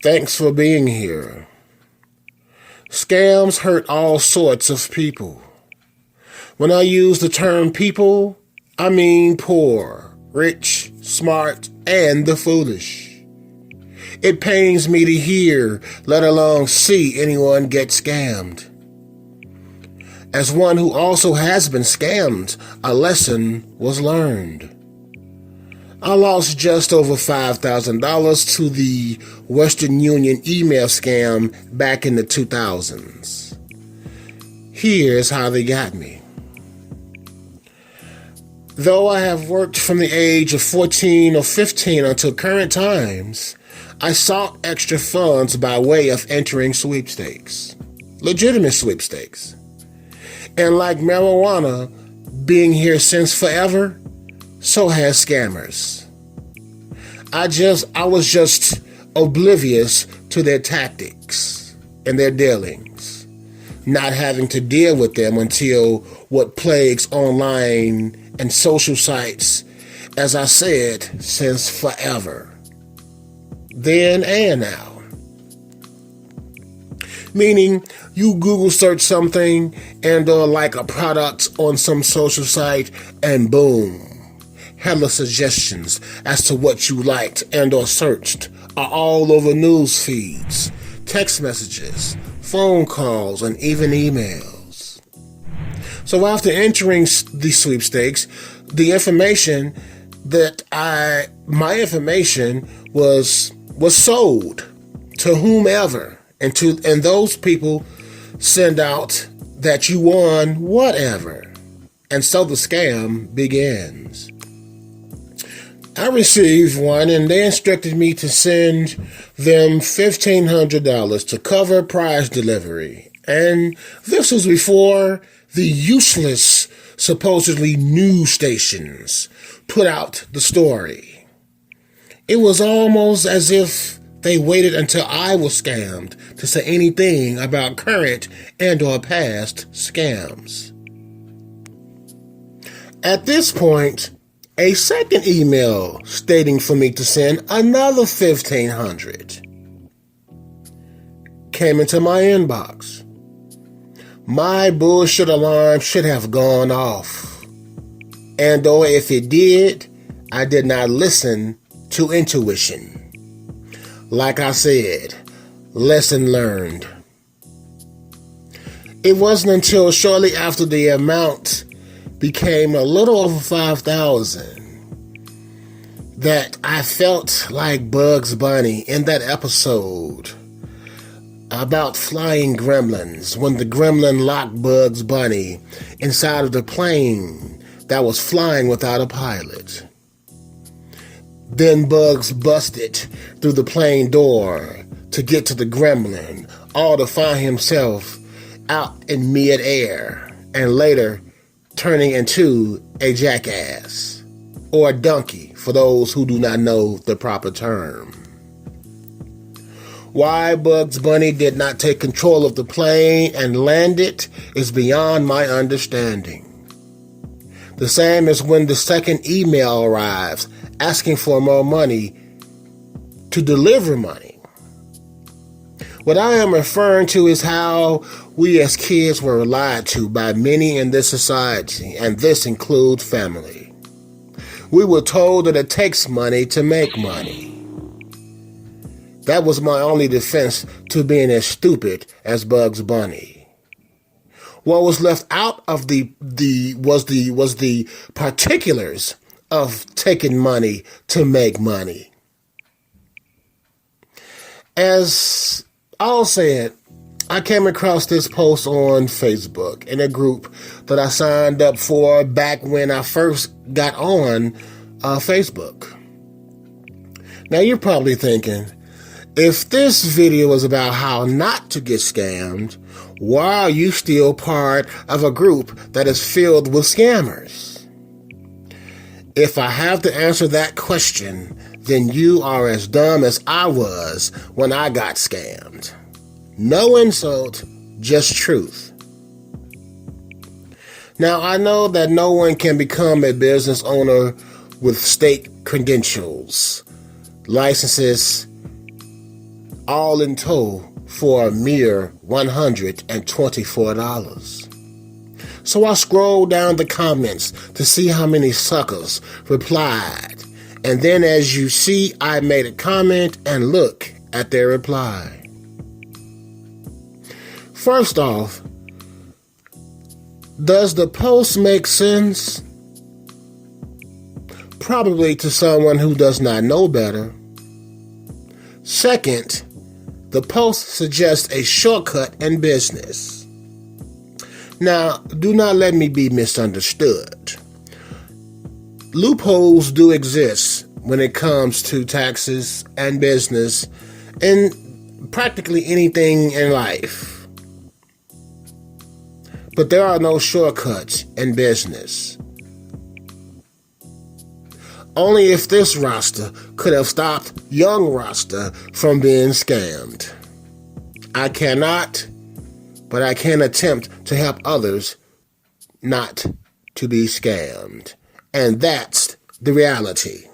Thanks for being here. Scams hurt all sorts of people. When I use the term people, I mean poor, rich, smart, and the foolish. It pains me to hear, let alone see anyone get scammed. As one who also has been scammed, a lesson was learned. I lost just over $5,000 to the Western Union email scam back in the 2000s. Here's how they got me. Though I have worked from the age of 14 or 15 until current times, I sought extra funds by way of entering sweepstakes, legitimate sweepstakes. And like marijuana being here since forever, so has scammers. I was just oblivious to their tactics and their dealings, not having to deal with them until what plagues online and social sites, as I said, since forever. Then and now. Meaning, you Google search something and or like a product on some social site and boom, hella suggestions as to what you liked and or searched are all over news feeds, text messages, phone calls, and even emails. So after entering the sweepstakes, the information my information was sold to whomever, and those people send out that you won whatever. And so the scam begins. I received one and they instructed me to send them $1,500 to cover prize delivery. And this was before the useless, supposedly news stations put out the story. It was almost as if they waited until I was scammed to say anything about current and or past scams. At this point, a second email stating for me to send another $1,500 came into my inbox. My bullshit alarm should have gone off. And or if it did, I did not listen to intuition. Like I said, lesson learned. It wasn't until shortly after the amount became a little over $5,000 that I felt like Bugs Bunny in that episode about flying gremlins, when the gremlin locked Bugs Bunny inside of the plane that was flying without a pilot. Then Bugs busted through the plane door to get to the gremlin, all to find himself out in mid-air and later turning into a jackass, or a donkey for those who do not know the proper term. Why Bugs Bunny did not take control of the plane and land it is beyond my understanding. The same as when the second email arrives asking for more money to deliver money. What I am referring to is how we as kids were lied to by many in this society, and this includes family. We were told that it takes money to make money. That was my only defense to being as stupid as Bugs Bunny. What was left out of was the particulars of taking money to make money. As I'll say it, I came across this post on Facebook in a group that I signed up for back when I first got on Facebook. Now you're probably thinking, if this video is about how not to get scammed, why are you still part of a group that is filled with scammers? If I have to answer that question, then you are as dumb as I was when I got scammed. No insult, just truth. Now, I know that no one can become a business owner with state credentials, licenses, all in total for a mere $124. So I scrolled down the comments to see how many suckers replied. And then as you see, I made a comment and look at their reply. First off, does the post make sense? Probably to someone who does not know better. Second, the post suggests a shortcut in business. Now, do not let me be misunderstood. Loopholes do exist when it comes to taxes and business and practically anything in life. But there are no shortcuts in business. Only if this roster could have stopped young roster from being scammed. I cannot, but I can attempt to help others not to be scammed. And that's the reality.